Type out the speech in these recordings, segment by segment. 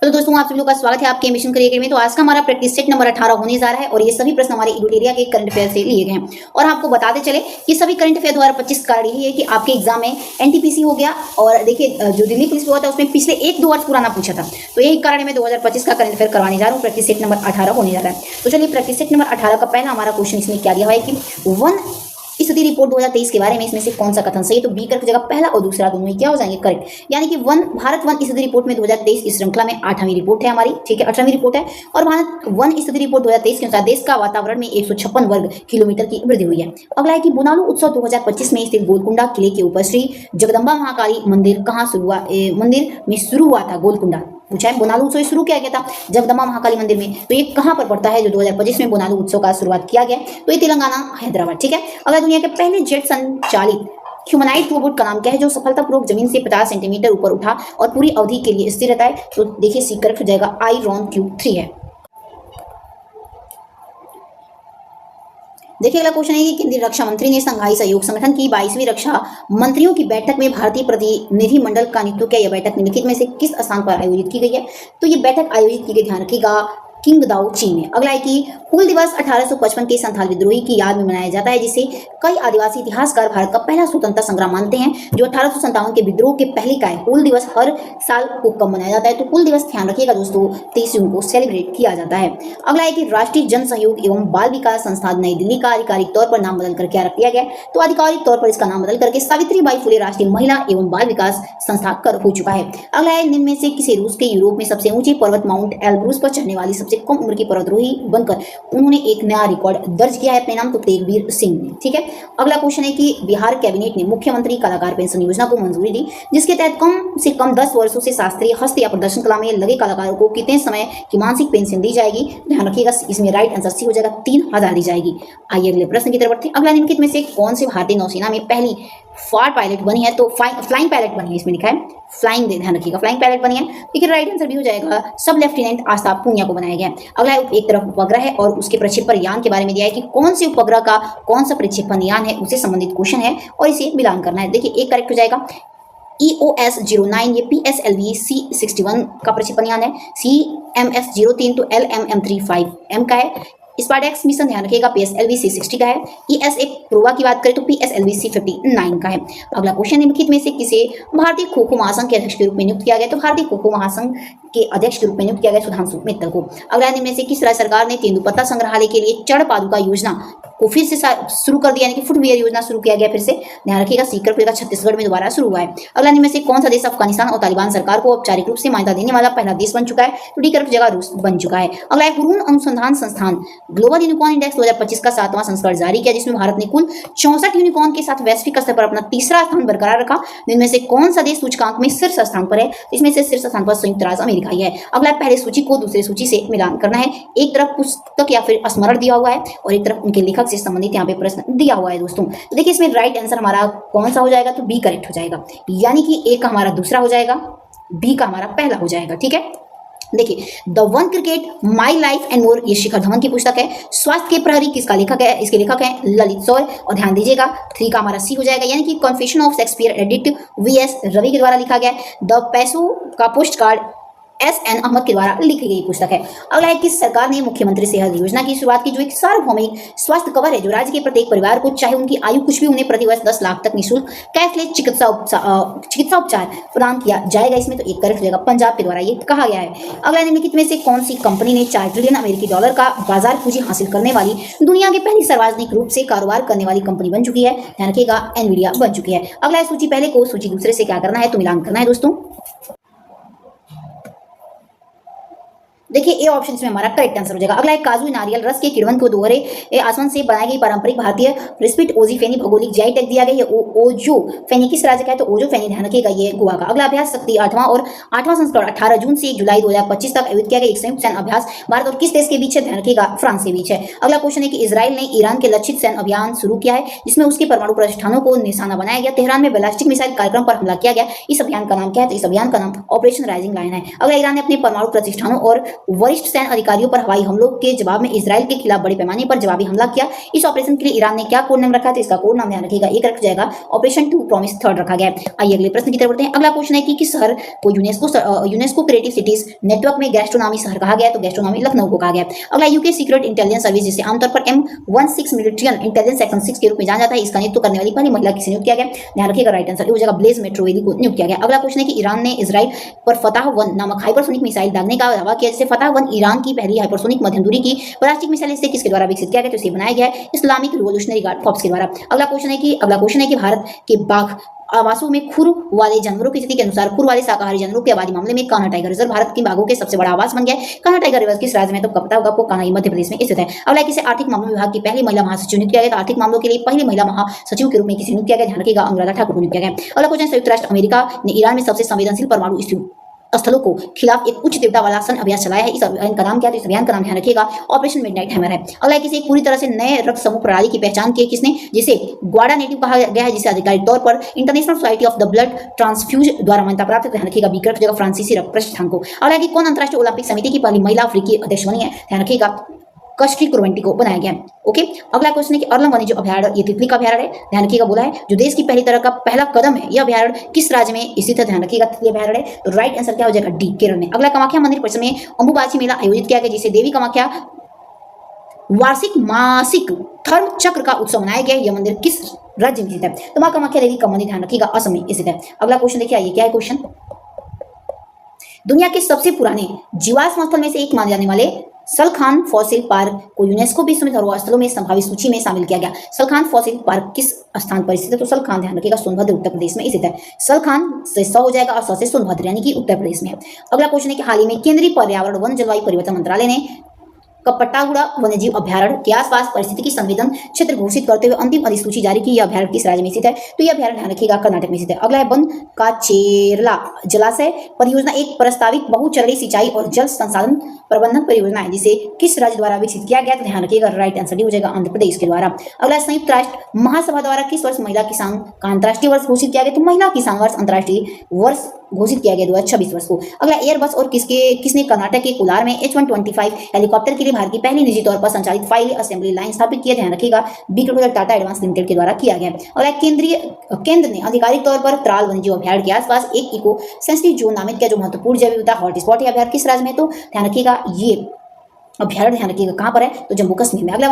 तो दोस्तों आप सभी लोगों का स्वागत है आपके मिशन करियर में। तो आज का हमारा प्रैक्टिस सेट नंबर 18 होने जा रहा है और ये सभी प्रश्न हमारे एडुटेरिया के करंट अफेयर से लिए गए हैं। और आपको बताते चले कि सभी करंट अफेयर 2025 का यही है कि आपके एग्जाम में एनटीपीसी हो गया और देखिए जो दिल्ली पुलिस हुआ था उसमें पिछले 1-2 वर्ष पुराना पूछा था। तो यही कारण मैं 2025 का करंट अफेयर करवाने जा रहा हूँ। प्रैक्टिस सेट नंबर 18 होने जा रहा है। तो चलिए प्रैक्टिस सेट नंबर 18 का पहला हमारा क्वेश्चन इसमें क्या दिया हुआ है कि वन स्थिति रिपोर्ट 2023 के बारे में इसमें से कौन सा कथन सही है। तो बी करके जगह पहला और दूसरा दोनों ही क्या हो जाएंगे करेक्ट। यानी कि भारत वन स्थिति रिपोर्ट में 2023 इस श्रृंखला में 8वीं रिपोर्ट है हमारी, ठीक है 18वीं रिपोर्ट है। और भारत वन स्थिति रिपोर्ट 2023 के अनुसार देश का वातावरण में 156 वर्ग किलोमीटर की वृद्धि हुई है। अगला है कि बुनालू उत्सव 2025 में स्थित गोलकुंडा किले के ऊपर श्री जगदम्बा महाकाली मंदिर कहाँ मंदिर में शुरू हुआ था। गोलकुंडा पूछा है। बुनालू उत्सव शुरू किया गया था जगदम्बा महाकाली मंदिर में। तो ये कहां पर पड़ता है जो 2025 में बुनालू उत्सव का शुरुआत किया गया। तो ये तेलंगाना हैदराबाद, ठीक है। अगर दुनिया के पहले जेट संचालित ह्यूमनाइड रोबोट का नाम क्या है जो सफलतापूर्वक जमीन से 50 सेंटीमीटर ऊपर उठा और पूरी अवधि के लिए स्थिर रहता है। तो देखिए सी करेक्ट हो जाएगा आईरॉन क्यूब 3 है। देखिए अगला क्वेश्चन है कि केंद्रीय रक्षा मंत्री ने संघाई सहयोग संगठन की 22वीं रक्षा मंत्रियों की बैठक में भारतीय प्रतिनिधि मंडल का नेतृत्व किया। यह बैठक निम्नलिखित में से किस स्थान पर आयोजित की गई है। तो ये बैठक आयोजित की गई, ध्यान रखिएगा, किंगदाओ चीन में। अगला है कि हूल दिवस 1855 के संथाल विद्रोही की याद में मनाया जाता है जिसे कई आदिवासी इतिहासकार भारत का पहला स्वतंत्रता संग्राम मानते हैं जो 1857 के विद्रोह के पहले का है। हूल दिवस हर साल को कब मनाया जाता है। तो हूल दिवस ध्यान रखिएगा दोस्तों 23 जून को सेलिब्रेट किया जाता है। अगला है कि राष्ट्रीय जन सहयोग एवं बाल विकास संस्थान नई दिल्ली का आधिकारिक तौर पर नाम बदलकर क्या रख दिया गया। तो आधिकारिक तौर पर इसका नाम बदल करके सावित्रीबाई फुले राष्ट्रीय महिला एवं बाल विकास संस्था कर हो चुका है। अगला है निम्न में से किसे रूस के यूरोप में सबसे ऊंची पर्वत माउंट एल्ब्रूस पर चढ़ने वाली सबसे कम उम्र की पर्वतारोही बनकर उन्होंने एक नया रिकॉर्ड दर्ज किया है अपने नाम। तो तेगवीर सिंह ने, ठीक है। अगला क्वेश्चन है कि बिहार कैबिनेट ने मुख्यमंत्री कलाकार पेंशन योजना को मंजूरी दी जिसके तहत कम से कम 10 वर्षों से शास्त्रीय हस्त या प्रदर्शन कला में लगे कलाकारों को कितने समय की मासिक पेंशन दी जाएगी। ध्यान रखिएगा इसमें राइट आंसर सी हो जाएगा 3000 दी जाएगी। आइए अगले प्रश्न की तरफ बढ़ते हैं। अगला निम्नलिखित में से कौन से भारतीय नौसेना में पहली फार पायलट बनी है। तो फ्लाइंग पायलट बनी है, इसमें लिखा है फ्लाइंग, ध्यान रखिएगा फ्लाइंग पायलट बनी है। ठीक है, राइट आंसर भी हो जाएगा सब लेफ्टिनेंट आस्था पूनिया को बनाया गया। अगला एक तरफ उपग्रह है और उसके प्रक्षेपण यान के बारे में दिया है कि कौन से उपग्रह का कौन सा प्रक्षेपण यान है, उससे संबंधित क्वेश्चन है और इसे मिलान करना है। देखिए एक करेक्ट हो जाएगा EOS-09, ये PSLV-C61 का प्रक्षेपण यान है। CMS-03 तो LMM-35M का है। स्पार्टैक्स मिशन ध्यान रखिएगा PSLV-C60 का है। ES एक प्रोवा की बात करें तो PSLV-C59 का है। अगला क्वेश्चन निम्नलिखित में से किसे भारतीय खो खो महासंघ के अध्यक्ष के रूप में नियुक्त किया गया। तो भारतीय खो खो महासंघ के अध्यक्ष के रूप में नियुक्त किया गया सुधांशु मित्तल को। अगला निम्न में से किस राज्य सरकार ने तेंदुपत्ता संग्रहालय के लिए चढ़ पादुका योजना को फिर से शुरू कर दिया, यानी कि फुटवियर योजना शुरू किया गया फिर से। ध्यान रखिएगा सीकर का छत्तीसगढ़ में दोबारा शुरू हुआ है। अगला निम्न में से कौन सा देश अफगानिस्तान और तालिबान सरकार को औपचारिक रूप से मान्यता देने वाला पहला देश बन चुका है। तो डी की जगह रूस बन चुका है। अगला हुरून अनुसंधान संस्थान ग्लोबल यूनिकॉर्न इंडेक्स 2025 का 7वां संस्करण जारी किया जिसमें भारत ने कुल 64 यूनिकॉर्न के साथ वैश्विक स्तर पर अपना तीसरा स्थान बरकरार रखा। इनमें से कौन सा देश सूचकांक में शीर्ष स्थान पर है। इसमें से शीर्ष स्थान पर संयुक्त राज्य अमेरिका ही है। अगला पहले सूची को दूसरे सूची से मिलान करना है। एक तरफ पुस्तक या फिर स्मरण दिया हुआ है और एक तरफ उनके लेखक से संबंधित यहाँ पे प्रश्न दिया हुआ है दोस्तों। तो देखिए इसमें राइट आंसर हमारा कौन सा हो जाएगा। तो बी करेक्ट हो जाएगा, यानी कि ए का हमारा दूसरा हो जाएगा, बी का हमारा पहला हो जाएगा। ठीक है, देखिए the one cricket my life and more, ये शिखर धवन की पुस्तक है। स्वास्थ्य के प्रहरी किसका लेखक है। इसके लेखक हैं ललित सौर। और ध्यान दीजिएगा 3 का हमारा सी हो जाएगा, यानी कि confession of Shakespeare edit VS Ravi के द्वारा लिखा गया। द पैसो का पोस्ट कार्ड SN अहमद के द्वारा लिखी गई पुस्तक है। अगला है कि सरकार ने मुख्यमंत्री सेहत योजना की शुरुआत की जो एक सार्वभौमिक स्वास्थ्य कवर है जो राज्य के प्रत्येक परिवार को चाहे उनकी आयु कुछ भी उन्हें प्रतिवर्ष 10 लाख तक निःशुल्क कैशलेस चिकित्सा उपचार प्रदान किया जाएगा। इसमें तो एक करेक्ट हो जाएगा, पंजाब के द्वारा ये कहा गया है। अगला निम्नलिखित में से कौन सी कंपनी ने $4 ट्रिलियन अमेरिकी डॉलर का बाजार पूंजी हासिल करने वाली दुनिया की पहली सार्वजनिक रूप से कारोबार करने वाली कंपनी बन चुकी है। ध्यान रखिएगा एनवीडिया बन चुकी है। अगला सूची पहले को सूची दूसरे से क्या करना है तो मिलान करना है दोस्तों। देखिए ए ऑप्शन में हमारा करेक्ट आंसर हो जाएगा। अगला है काजू नारियल रस के किण्वन को दोहरे आसमान से बनाई गई पारंपरिक भारतीय रिस्पिट ओजी फेनी भौगोलिक जीआई टैग दिया गया है। ओजो फेनी किस राज्य का है। तो ओजो फेनी ध्यान रखिएगा ये गोवा का। अगला अभ्यास शक्ति 8वां और 8वां संस्करण 18 जून से 1 जुलाई 2025 तक आयोजित किया गया एक संयुक्त सैन्य अभ्यास भारत और किस देश के बीच है। ध्यान रखिएगा फ्रांस के बीच है। अगला क्वेश्चन है कि इजराइल ने ईरान के लक्षित सैन्य अभियान शुरू किया है जिसमें उसके परमाणु प्रतिष्ठानों को निशाना बनाया गया। तेहरान में बैलिस्टिक मिसाइल कार्यक्रम पर हमला किया गया। इस अभियान का नाम क्या है। तो इस अभियान का नाम ऑपरेशन राइजिंग लायन है। अगला ईरान ने अपने परमाणु प्रतिष्ठानों और वरिष्ठ सैन्य अधिकारियों पर हवाई हमलों के जवाब में इजराइल के खिलाफ बड़े पैमाने पर जवाबी हमला किया। इस ऑपरेशन के लिए ईरान ने क्या कोड नाम रखा है, तो इसका कोड नाम ध्यान रखिएगा एक रखा जाएगा, ऑपरेशन टू प्रॉमिस थर्ड रखा गया है। आइए अगले प्रश्न की तरफ बढ़ते हैं। अगला क्वेश्चन है कि किस शहर को यूनेस्को क्रिएटिव सिटीज नेटवर्क में गैस्ट्रोनॉमी शहर कहा गया है, तो गैस्ट्रोनॉमी लखनऊ को कहा गया है। अगला यूके सीक्रेट इंटेलिजेंस सर्विस जिसे आमतौर पर M16 मिलिट्रियन इंटेलिजेंस सेक्शन 6 के रूप में जाना जाता है, इसका नेतृत्व करने वाली पहली महिला किसे नियुक्त किया गया, ध्यान रखिएगा राइट आंसर हो जाएगा ब्लेज मेट्रोवेली को नियुक्त किया गया। अगला क्वेश्चन है कि ईरान ने इजराइल पर फतह-1 नामक हाइपरसोनिक मिसाइल दागने का दावा किया, जिसे फतह-1 ईरान की पहली हाइपरसोनिक मध्यम दूरी की बैलिस्टिक मिसाइल इसे किसके द्वारा विकसित किया गया, तो इसे बनाया गया है इस्लामिक रिवॉल्यूशनरी गार्ड कॉर्प्स के द्वारा। अगला क्वेश्चन है कि भारत के बाघ आवासों में खुर वाले जानवरों की स्थिति के अनुसार खुर वाले शाकाहारी जानवरों की आबादी मामले में कान्हा टाइगर रिजर्व भारत के बाघों के सबसे बड़ा आवास बन गया है। कान्हा टाइगर रिजर्व किस राज्य में, तो पता होगा आपको, कान्हा मध्य प्रदेश में स्थित है। अगला किसे आर्थिक मामलों विभाग की पहली महिला महासचिव नियुक्त किया गया, तो आर्थिक मामलों के लिए पहली महिला महासचिव के रूप में किसे नियुक्त किया गया, ध्यान रखिएगा अनुराधा ठाकुर को नियुक्त किया गया। अगला क्वेश्चन, संयुक्त राष्ट्र अमेरिका ने ईरान में सबसे संवेदनशील परमाणु स्थलों को खिलाफ एक उच्च तीव्रता वाला सन अभ्यास चलाया है, इस अभियान का नाम क्या है, तो इस अभियान का नाम ध्यान रखिएगा ऑपरेशन मिडनाइट हैमर है। अगला किसी पूरी तरह से नए रक्त समूह प्रणाली की पहचान की किसने, जिसे ग्वाडा नेटिव कहा गया है, जिसे आधिकारिक तौर पर international society of the blood transfuse द्वारा मान्यता प्राप्त है, ध्यान रखिएगा बीकर जगह फ्रांसीसी रक्त प्रतिष्ठान को। अगला कि कौन अंतर्राष्ट्रीय ओलंपिक समिति की पहली महिला अफ्रीकी अध्यक्ष बनी है, ध्यान रखिएगा कश्की कुरवेंटी को बनाया गया। ओके, अगला क्वेश्चन है कि अर्लंग वन्यजीव अभयारण्य ये तितली का अभयारण्य है, ध्यान रखिएगा बोला है, जो देश की पहली तरह का पहला कदम है। यह अभयारण्य किस राज्य में स्थित है, ध्यान रखिएगा तितली अभयारण्य, तो राइट आंसर क्या हो जाएगा डी, केरल में। अगला कामाख्या मंदिर परिसर में अंबुबाची मेला आयोजित किया गया, जिसे देवी कामाख्या वार्षिक मासिक धर्म चक्र का उत्सव मनाया गया। यह मंदिर किस राज्य में स्थित है, तो मां कामाख्या देवी का मंदिर ध्यान रखिएगा असम में स्थित है। अगला क्वेश्चन देखिए, आइए क्या है क्वेश्चन, दुनिया के सबसे पुराने जीवाश्म स्थल में से एक माने जाने वाले सलखान फॉसिल पार्क को यूनेस्को विश्व धरोहर स्थलों में संभावित सूची में शामिल किया गया। सलखान फॉसिल पार्क किस स्थान पर स्थित है, तो सलखान ध्यान रखिएगा सोनभद्र उत्तर प्रदेश में स्थित है। सलखान से 100 हो जाएगा और 100 से सोनभद्र यानी कि उत्तर प्रदेश में है। अगला क्वेश्चन है कि हाल ही में केंद्रीय पर्यावरण वन जलवायु परिवर्तन मंत्रालय ने कपट्टागुड़ा वन्यजीव अभयारण्य के आसपास परिस्थिति संवेदन क्षेत्र घोषित करते हुए अंतिम अधिसूची जारी की। यह अभयारण्य किस राज्य में स्थित है, तो यह अभयारण्य ध्यान रखिएगा कर्नाटक में स्थित है। अगला है बन का चेरला जलाशय परियोजना एक प्रस्तावित बहुचरणीय सिंचाई और जल संसाधन प्रबंधन परियोजना है, जिसे किस राज्य द्वारा विकसित किया गया, तो ध्यान रखिएगा राइट आंसर हो जाएगा आंध्र प्रदेश के द्वारा। अगला संयुक्त राष्ट्र महासभा द्वारा किस वर्ष महिला किसान का अंतर्राष्ट्रीय वर्ष घोषित किया गया, तो महिला किसान वर्ष अंतर्राष्ट्रीय वर्ष घोषित किया गया 2026 वर्ष को। अगला एयरबस और किसने कर्नाटक के कोलार में H125 हेलीकॉप्टर के लिए भारत की पहली निजी तौर पर संचालित फाइल असेंबली लाइन स्थापित किया, ध्यान रखिएगा बीकर टाटा एडवांस लिमिटेड के द्वारा किया गया। अगला केंद्र ने आधिकारिक तौर पर त्राल वन्यजीव अभयारण्य के आसपास एक इको सेंसिटिव जोन नामित किया, जो महत्वपूर्ण जैव विविधता हॉटस्पॉट है। अभयारण्य किस राज्य में, तो ध्यान रखिएगा ये अभयारण्य ध्यान रखिएगा कहां पर है, तो जम्मू कश्मीर में। अगला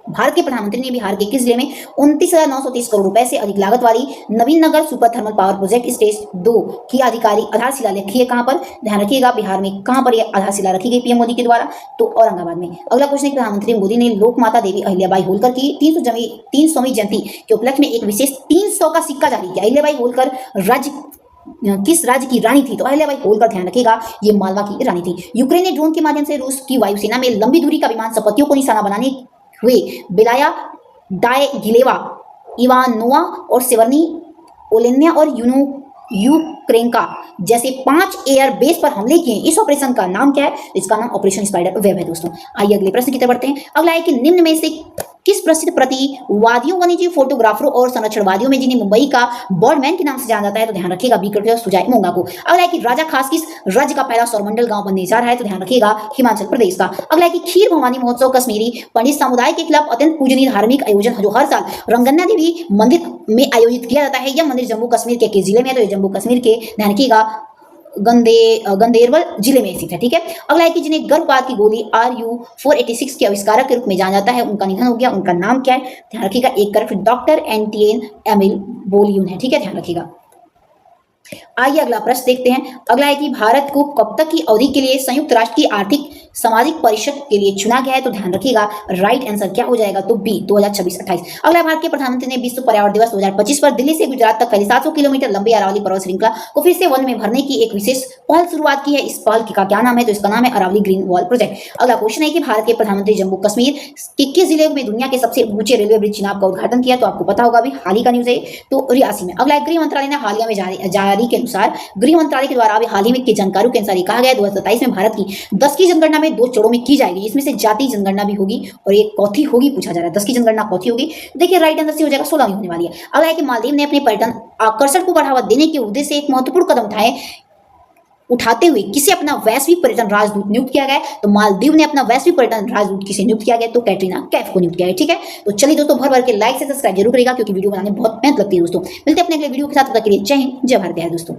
भारत के प्रधानमंत्री ने बिहार के किस जिले में 29,930 करोड़ रुपए से अधिक लागत वाली Nabinagar super thermal power project stage 2 की आधारशिला रखी है, कहां पर, ध्यान रखिएगा बिहार में। कहां पर यह आधारशिला रखी गई पीएम मोदी के द्वारा, तो औरंगाबाद में। अगला क्वेश्चन है प्रधानमंत्री मोदी ने लोक माता देवी अहिल्याबाई होलकर की 300वीं जयंती के उपलक्ष्य में एक विशेष 300 का सिक्का जारी किया। अहिल्याबाई होलकर किस राज्य की रानी थी, तो अहिल्याबाई होलकर ध्यान रखिएगा ये मालवा की रानी थी। यूक्रेन ने ड्रोन के माध्यम से रूस की वायुसेना में लंबी दूरी का विमान सपत्तियों को निशाना बनाने हुए बेलाया डायगिलेवा इवानोवा और सेवर्नी ओलेन्या और यूक्रेनका जैसे 5 एयर बेस पर हमले किए। इस ऑपरेशन का नाम क्या है, इसका नाम ऑपरेशन स्पाइडर वेब है दोस्तों। आइए अगले प्रश्न की तरफ बढ़ते हैं। अगला है कि निम्न में से किस प्रसिद्ध प्रतिवादियों वन्यजीव फोटोग्राफरों और संरक्षणवादियों में जिन्हें मुंबई का बर्डमैन के नाम से जाना जाता है, तो ध्यान रखिएगा बीकर सुजाय मोंगा को। अगला है कि राजा खास किस राज्य का पहला सौरमंडल गांव बनने जा रहा है, तो ध्यान रखिएगा हिमाचल प्रदेश का। अगला है कि खीर भवानी महोत्सव कश्मीरी पंडित समुदाय के खिलाफ अत्यंत पूजनीय धार्मिक आयोजन जो हर साल रंगन्ना देवी मंदिर में आयोजित किया जाता है। यह मंदिर जम्मू कश्मीर के किस जिले में है, तो ये जम्मू कश्मीर के ध्यान रखिएगा गंदेरबल जिले में स्थित है, ठीक है। अगला है कि जिन्हें गर्भपात की गोली RU-486 के आविष्कारक के रूप में जाना जाता है, उनका निधन हो गया, उनका नाम क्या है, ध्यान रखिएगा एक करेक्ट डॉक्टर एंटियन एमिल बोलियून है, ठीक है, ध्यान रखिएगा। आइए अगला प्रश्न देखते हैं। अगला है कि भारत को कब तक की अवधि के लिए संयुक्त राष्ट्र की आर्थिक सामाजिक परिषद के लिए चुना गया है, तो ध्यान रखिएगा राइट आंसर क्या हो जाएगा, तो बी 2026-28। अगला भारत के प्रधानमंत्री ने विश्व पर्यावरण दिवस 2025 पर दिल्ली से गुजरात तक फैली 700 किलोमीटर लंबी अरावली पर्वत श्रृंखला को फिर से वन में भरने की एक विशेष पहल शुरुआत की है। इस पहल का क्या नाम है, तो इसका नाम है अरावली ग्रीन वॉल प्रोजेक्ट। अगला क्वेश्चन है कि भारत के प्रधानमंत्री जम्मू कश्मीर के किस जिले में दुनिया के सबसे ऊंचे रेलवे ब्रिज चिनाब का उद्घाटन किया, तो आपको पता होगा अभी हाल ही का न्यूज है, तो रियासी में। अगला गृह मंत्रालय ने हालिया में जारी के अनुसार गृह मंत्रालय के द्वारा अभी हाल ही में की जानकारी के अनुसार कहा गया 2027 में भारत की 10 की जनगणना में 2 चरणों में की जाएगी, इसमें से जाति जनगणना भी होगी और एक कौथी होगी, पूछा जा रहा है 10 की जनगणना कौथी होगी, देखिए राइट आंसर से हो जाएगा 16वीं होने वाली है। अगला है कि मालदीव ने अपने पर्यटन आकर्षण को बढ़ावा देने के उद्देश्य से एक महत्वपूर्ण कदम उठाए उठाते हुए किसे अपना वैश्विक पर्यटन राजदूत नियुक्त किया गया है? तो मालदीव ने अपना वैश्विक पर्यटन राजदूत किसे नियुक्त किया गया? तो कैटरीना कैफ को नियुक्त किया गया। ठीक है, तो चलिए दोस्तों, भर भर के लाइक से सब्सक्राइब जरूर करेगा, क्योंकि वीडियो बनाने में बहुत मेहनत लगती है दोस्तों। मिलते हैं अपने अगले वीडियो के साथ, तब तक के लिए जय हिंद, जय भारत है दोस्तों।